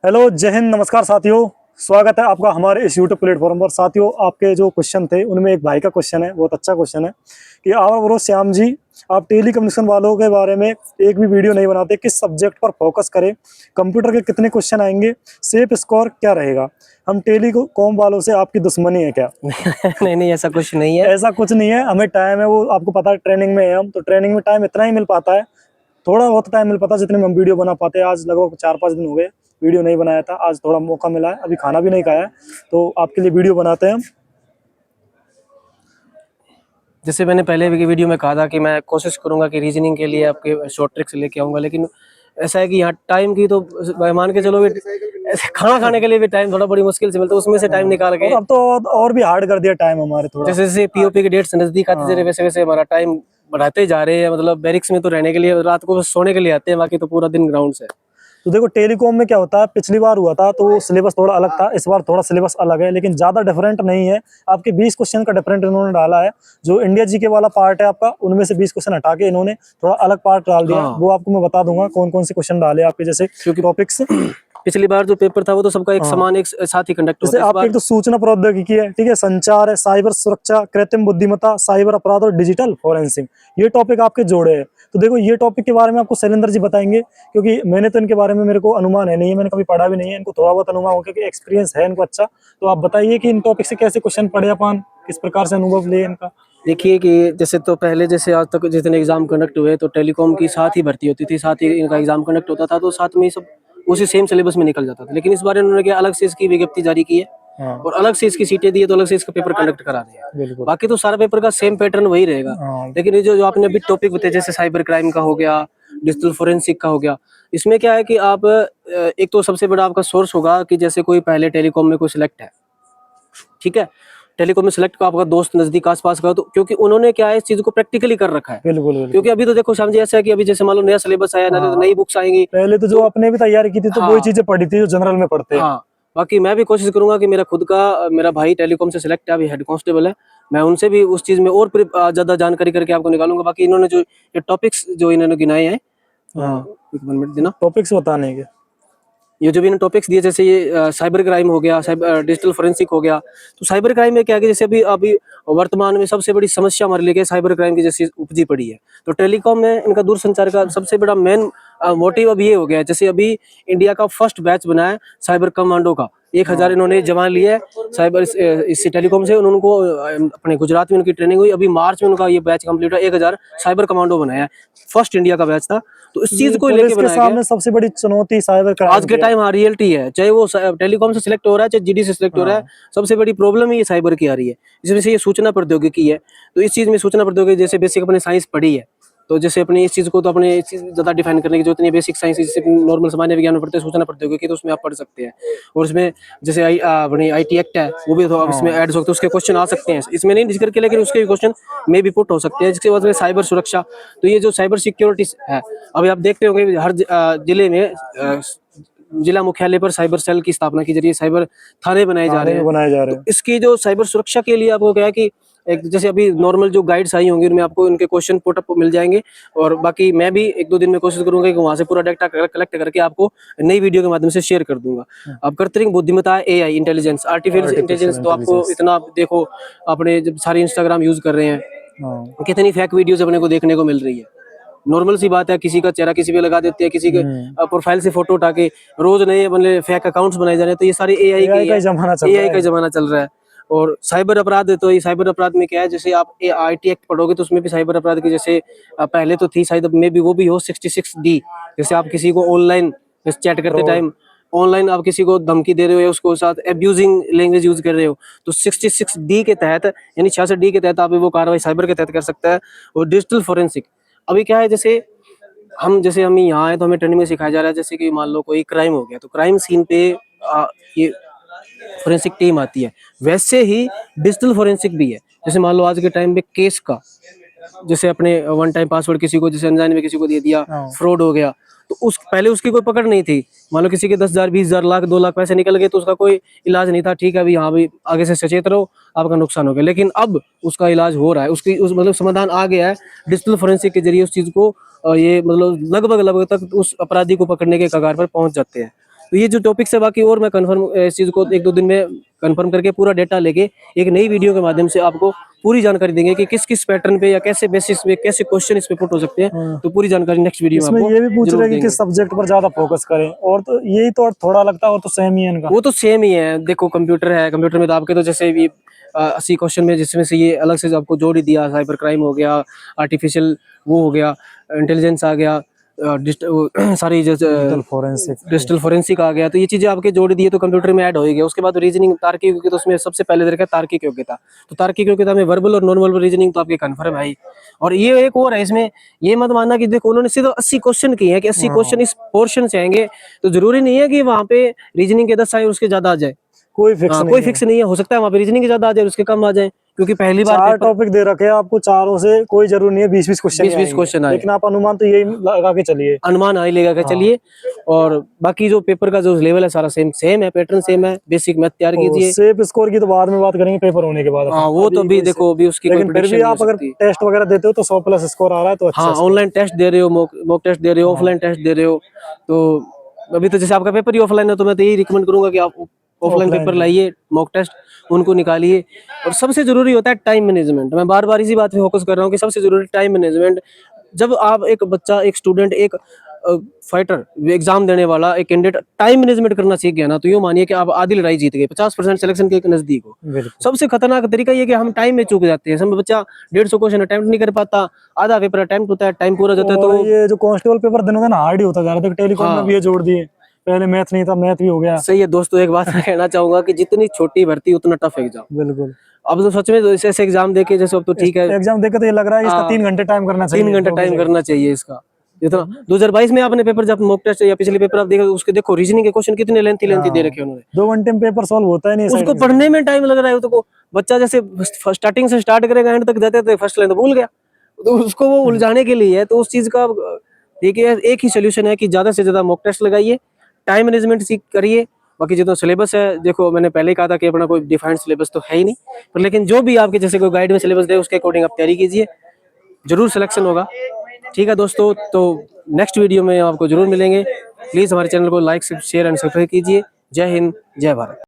Hello, जय हिंद, नमस्कार साथियों। स्वागत है आपका हमारे इस यूट्यूब प्लेटफॉर्म पर। साथियों, आपके जो क्वेश्चन थे उनमें एक भाई का क्वेश्चन है, बहुत अच्छा क्वेश्चन है कि और ब्रो श्याम जी, आप टेली कम्युनिकेशन वालों के बारे में एक भी वीडियो नहीं बनाते, किस सब्जेक्ट पर फोकस करें, कंप्यूटर के कितने क्वेश्चन आएंगे, सेफ स्कोर क्या रहेगा, हम टेली कॉम वालों से आपकी दुश्मनी है क्या? नहीं नहीं, ऐसा कुछ नहीं है। ऐसा कुछ नहीं है, हमें टाइम है, वो आपको पता है, ट्रेनिंग में है हम, तो ट्रेनिंग में टाइम इतना ही मिल पाता है, थोड़ा बहुत टाइम मिल पाता है जितने में हम वीडियो बना पाते हैं। आज लगभग 4-5 दिन हो गए वीडियो नहीं बनाया था, आज थोड़ा मौका मिला है, अभी खाना भी नहीं खाया है, तो आपके लिए वीडियो बनाते हैं हम। जैसे मैंने पहले भी वीडियो में कहा था कि मैं कोशिश करूंगा कि रीजनिंग के लिए आपके शॉर्ट ट्रिक्स लेके आऊंगा, लेकिन ऐसा है कि यहाँ टाइम की तो मान के चलो भी ऐसे खाना खाने के लिए भी टाइम थोड़ा बड़ी मुश्किल से मिलता है, उसमें से टाइम निकाल और के अब तो और भी हार्ड कर दिया टाइम हमारे थोड़ा। जैसे जैसे पीओपी के डेट्स नजदीक आते जा रहे वैसे वैसे हमारा टाइम बढ़ाते जा रहे हैं। मतलब बैरिक्स में तो रहने के लिए, रात को बस सोने के लिए आते हैं, बाकी तो पूरा दिन ग्राउंड से। तो देखो, टेलीकॉम में क्या होता है, पिछली बार हुआ था तो सिलेबस थोड़ा अलग था, इस बार थोड़ा सिलेबस अलग है, लेकिन ज्यादा डिफरेंट नहीं है। आपके 20 क्वेश्चन का डिफरेंट इन्होंने डाला है। जो इंडिया जीके वाला पार्ट है आपका, उनमें से 20 क्वेश्चन हटा के इन्होंने थोड़ा अलग पार्ट डाल दिया। हाँ। वो आपको मैं बता दूंगा कौन कौन से क्वेश्चन डाले आपके, जैसे क्योंकि टॉपिक्स। पिछली बार जो पेपर था वो तो सबका एक समान एक साथ ही कंडक्ट जैसे होता है। इस आपके बार एक तो सूचना प्रौद्योगिकी है, ठीक है, संचार है, साइबर सुरक्षा, कृत्रिम बुद्धिमत्ता, साइबर अपराध और डिजिटल फोरेंसिक, ये टॉपिक आपके जोड़े हैं। तो देखो, ये टॉपिक के बारे में आपको शैलेंद्र जी बताएंगे, क्योंकि मैंने तो इनके बारे में, मेरे को अनुमान है नहीं है, मैंने कभी पढ़ा भी नहीं है, इनको थोड़ा बहुत अनुमान हो, क्योंकि एक्सपीरियंस है इनको अच्छा। तो आप बताइए कि इन टॉपिक से कैसे क्वेश्चन पढ़े अपन, किस प्रकार से अनुभव लिए इनका। देखिए कि जैसे तो पहले जैसे आज तक जितने एग्जाम कंडक्ट हुए तो टेलीकॉम की साथ ही भर्ती होती थी, साथ ही इनका एग्जाम कंडक्ट होता था, तो साथ में ही सब उसी सेम सिलेबस में निकल जाता था। लेकिन इस बार इन्होंने क्या अलग से इसकी विज्ञप्ति जारी की है हाँ, और अलग से इसकी सीटें दी है, तो अलग से इसका पेपर कंडक्ट करा दिया है। बिल्कुल। बाकी तो सारा पेपर का सेम पैटर्न वही रहेगा। हाँ, लेकिन ये जो आपने अभी टॉपिक बताया, जैसे साइबर क्राइम का हो गया, डिजिटल फोरेंसिक का हो गया, इसमें क्या है कि आप एक तो सबसे बड़ा आपका सोर्स होगा कि जैसे कोई पहले टेलीकॉम में कोई सिलेक्ट है, ठीक है, टेलीकॉम में सिलेक्ट का आपका दोस्त नजदीक आसपास का, तो क्योंकि उन्होंने क्या है इस चीज को प्रैक्टिकली कर रखा है। बिल्कुल बिल्कुल। क्योंकि अभी तो देखो श्याम जी, ऐसा है कि अभी जैसे मान लो नया सिलेबस आया, हाँ, नई बुक्स आएंगी, पहले तो जो तो आपने भी तैयारी की थी तो वही हाँ चीजें पढ़ी थी जो जनरल में पढ़ते हैं। हाँ। बाकी मैं भी कोशिश करूंगा कि मेरा खुद का, मेरा भाई टेलीकॉम से सिलेक्ट है, अभी हेड कांस्टेबल है, मैं उनसे भी उस चीज में और ज्यादा जानकारी करके आपको निकालूंगा। बाकी इन्होंने जो ये टॉपिक्स जो इन्होंने गिनाए हैं, हाँ, एक मिनट देना, टॉपिक्स बताने के। ये जो भी इन्होंने टॉपिक्स दिए, जैसे ये साइबर क्राइम हो गया, साइबर डिजिटल फोरेंसिक हो गया। तो साइबर क्राइम में क्या है कि जैसे अभी अभी वर्तमान में सबसे बड़ी समस्या हमारे लिए क्या है, साइबर क्राइम की जैसी उपजी पड़ी है। तो टेलीकॉम में इनका दूरसंचार का सबसे बड़ा मेन मोटिव अब ये हो गया है, जैसे अभी इंडिया का फर्स्ट बैच बना है साइबर कमांडो का, 1000 इन्होंने जवान लिए है साइबर इस टेलीकॉम से। उनको अपने गुजरात में उनकी ट्रेनिंग हुई, अभी मार्च में उनका ये बैच कंप्लीट हुआ, 1000 साइबर कमांडो बनाया है, फर्स्ट इंडिया का बैच था। तो इस चीज को लेके पुलिस के बनाया गया सामने सबसे बड़ी चुनौती साइबर क्राइम आज के की है। टाइम। हाँ, रियलिटी है, चाहे वो टेलीकॉम से सिलेक्ट हो रहा है, चाहे जीडी से सिलेक्ट हो रहा है, हाँ, सबसे बड़ी प्रॉब्लम ही ये साइबर की आ रही है। इसमें से ये सूचना प्रौद्योगिकी है, तो इस चीज में सूचना प्रौद्योगिकी जैसे बेसिक अपने साइंस पढ़ी है, तो जैसे अपने इस चीज को तो अपने इस चीज ज्यादा डिफाइन करने की जो इतनी बेसिक साइंस जैसे नॉर्मल सामान्य विज्ञान में पढ़ते हैं सूचना प्रौद्योगिकी, तो उसमें आप पढ़ सकते हैं। और उसमें जैसे अपनी आईटी एक्ट है, वो भी तो अब इसमें ऐड हो सकते हैं, उसके क्वेश्चन आ सकते हैं, इसमें नहीं जिक्र किया लेकिन उसके भी क्वेश्चन में भी पुट हो सकते हैं। जिसके बाद में साइबर सुरक्षा, तो ये जो साइबर सिक्योरिटी है, अभी आप देखते होंगे हर जिले में जिला मुख्यालय पर साइबर सेल की स्थापना की जा रही है, साइबर थाने बनाए जा रहे थाने में हैं। बनाए जा रहे तो हैं। इसकी जो साइबर सुरक्षा के लिए आपको क्या है कि एक जैसे अभी नॉर्मल जो गाइड्स आई होंगी उनमें आपको इनके क्वेश्चन पुट अप मिल जाएंगे, और बाकी मैं भी 1-2 दिन में कोशिश करूंगा कि वहां से पूरा डाटा कलेक्ट करके आपको नई वीडियो के माध्यम से शेयर कर दूंगा। अब कृत्रिम बुद्धिमत्ता, AI intelligence, artificial artificial intelligence, तो आपको इंटेलिजेंस। इतना देखो, अपने जब सारे इंस्टाग्राम यूज कर रहे हैं, हाँ। कितनी फेक वीडियोस अपने को देखने को मिल रही है। नॉर्मल सी बात है, किसी का चेहरा किसी पे लगा देते हैं, किसी के प्रोफाइल से फोटो उठा के रोज नए मतलब फेक अकाउंट्स बनाए जा रहे हैं, तो ये सारी एआई की एआई का है, ही जमाना चल रहा एआई का है। जमाना चल रहा है। और साइबर अपराध है, तो ये साइबर अपराध में क्या है, जैसे आप आईटी एक्ट पढ़ोगे तो उसमें भी साइबर अपराध की जैसे पहले तो थी, शायद अब में भी वो भी हो 66D, जैसे आप किसी को ऑनलाइन चैट करते फ्रॉड। टाइम, ऑनलाइन आप किसी को धमकी दे रहे हो या उसको साथ एब्यूजिंग लैंग्वेज यूज कर रहे हो, तो 66D के तहत यानी 66D के तहत आप वो कार्रवाई साइबर के तहत कर सकता है। और डिजिटल फोरेंसिक, अभी क्या है, जैसे हम यहाँ आए तो हमें ट्रेनिंग में सिखाया जा रहा है, जैसे कि मान लो कोई क्राइम हो गया तो क्राइम सीन पे ये फोरेंसिक टीम आती है, वैसे ही डिजिटल फोरेंसिक भी है। जैसे मान लो आज के टाइम पे केस का, जैसे अपने वन टाइम पासवर्ड किसी को जैसे अनजाने में किसी को दे दिया, हाँ, फ्रॉड हो गया, तो उस पहले उसकी कोई पकड़ नहीं थी। मान लो किसी के 10,000, 20,000, लाख, 2 लाख पैसे निकल गए तो उसका कोई इलाज नहीं था, ठीक है अभी, हाँ भाई आगे से सचेत रहो, आपका नुकसान हो गया। लेकिन अब उसका इलाज हो रहा है, उसकी उस मतलब समाधान आ गया है डिजिटल फोरेंसिक के जरिए। उस चीज को ये मतलब लगभग लगभग तक उस अपराधी को पकड़ने के कगार पर पहुंच जाते हैं। तो ये जो टॉपिक्स है बाकी और मैं कंफर्म इस चीज़ को 1-2 दिन में कंफर्म करके पूरा डेटा लेके एक नई वीडियो के माध्यम से आपको पूरी जानकारी देंगे कि किस किस पैटर्न पे या कैसे बेसिस पे कैसे क्वेश्चन इस पे पुट हो सकते हैं। तो पूरी जानकारी नेक्स्ट वीडियो में इसमें आपको ये भी पूछ जरूर रहे हैं कि देंगे। किस सब्जेक्ट पर ज्यादा फोकस करें, और तो यही तो थोड़ा लगता है, और तो सेम ही है इनका। वो तो सेम ही है। देखो कंप्यूटर है, कंप्यूटर में तो आपके तो जैसे भी 80 क्वेश्चन में जिसमें से ये अलग से आपको जोड़ ही दिया, साइबर क्राइम हो गया, आर्टिफिशियल वो हो गया, इंटेलिजेंस आ गया, सारी जैसे डिजिटल फोरेंसिक आ गया, तो ये चीजें आपके जोड़ दिए तो कंप्यूटर में ऐड हो गया। उसके बाद रीजनिंग तार्किक योग्यता, तो उसमें सबसे पहले देखा तार्किक योग्यता। तो तार्किक योग्यता में वर्बल और नॉन वर्बल रीजनिंग तो आपके कन्फर्म है ही। और ये एक और है इसमें, ये मत मानना कि देखो उन्होंने सिर्फ 80 क्वेश्चन किए हैं कि 80 क्वेश्चन इस पोर्शन से आएंगे, तो जरूरी नहीं है कि वहां पे रीजनिंग के 10 आए और उसके ज्यादा आ जाए। कोई फिक्स नहीं कोई है। फिक्स नहीं है, हो सकता है वहां पे रीजनिंग के ज्यादा आ जाए, उसके कम आ जाए, क्योंकि पहली बार 4 टॉपिक दे रखे हैं आपको, चारों से कोई जरूरी नहीं है 20-20 क्वेश्चन 20-20 क्वेश्चन आए, लेकिन आप अनुमान तो यही लगा के चलिए, अनुमान आ ही लेगा के चलिए। और बाकी जो पेपर का जो लेवल है सारा सेम है, पैटर्न सेम है। बेसिक मैथ तैयार कीजिए। सेफ स्कोर की तो बाद में बात करेंगे पेपर होने के बाद। हाँ वो तो भी देखो अभी उसकी कोई लेकिन फिर प्रेडिक्शन भी नहीं हो आप अगर सकती। टेस्ट वगैरह देते हो तो 100+ स्कोर आ रहा है तो अच्छा हाँ ऑनलाइन टेस्ट दे रहे हो, मॉक टेस्ट दे रहे हो, ऑफलाइन टेस्ट दे रहे हो, तो अभी तो जैसे आपका पेपर ही ऑफलाइन है तो मैं तो यही रिकमेंड करूंगा कि आप ऑफलाइन पेपर लाइए, मॉक टेस्ट उनको निकालिए। और सबसे जरूरी होता है टाइम मैनेजमेंट। मैं बार बार इसी बात पे फोकस कर रहा हूँ कि सबसे जरूरी टाइम मैनेजमेंट। जब आप एक बच्चा, एक स्टूडेंट, एक फाइटर, एग्जाम देने वाला एक कैंडिडेट टाइम मैनेजमेंट करना सीख गया ना, तो यूं मानिए कि आप आधी लड़ाई जीत गए, 50% सिलेक्शन के नजदीक हो। सबसे खतरनाक तरीका ये कि हम टाइम में चूक जाते हैं। सब बच्चा 150 क्वेश्चन अटेम्प्ट नहीं कर पाता, आधा पेपर अटेम्प्ट होता है, टाइम पूरा जाता है। तो ये जो कांस्टेबल पेपर दिन दिन हार्ड ही होता जा रहा था, टेलीकॉम में भी ये जोड़ दिए, पहले मैथ नहीं था, मैथ भी हो गया। सही है दोस्तों, एक बात मैं कहना चाहूंगा कि जितनी छोटी भर्ती उतना टफ एग्जाम। बिल्कुल। अब तो सच में ऐसे एग्जाम देके जैसे अब तो ठीक है, एग्जाम देके तो ये लग रहा है इसका 3 घंटे टाइम करना चाहिए, 3 घंटे टाइम करना चाहिए इसका। जितना 2022 में आपने पेपर जब मॉक टेस्ट या पिछले पेपर आप देखो, उसके देखो रीजनिंग के क्वेश्चन कितने लेंथी दे रखे हैं उन्होंने। 2 घंटे में पेपर सॉल्व होता है नहीं, उसको पढ़ने में टाइम लग रहा है। तो बच्चा जैसे स्टार्टिंग से स्टार्ट करेगा एंड तक जाते थे, फर्स्ट लाइन तो भूल गया, तो उसको वो उलझाने के लिए है। तो उस चीज का देखिए एक ही सोल्यूशन है कि ज्यादा से ज्यादा मॉक टेस्ट लगाइए, टाइम मैनेजमेंट सीख करिए। बाकी जितना सिलेबस है, देखो मैंने पहले ही कहा था कि अपना कोई डिफाइंड सिलेबस तो है ही नहीं, पर लेकिन जो भी आपके जैसे कोई गाइड में सिलेबस दे उसके अकॉर्डिंग आप तैयारी कीजिए, जरूर सिलेक्शन होगा। ठीक है दोस्तों, तो नेक्स्ट वीडियो में आपको जरूर मिलेंगे। प्लीज हमारे चैनल को लाइक, शेयर एंड सब्सक्राइब कीजिए। जय हिंद, जय भारत।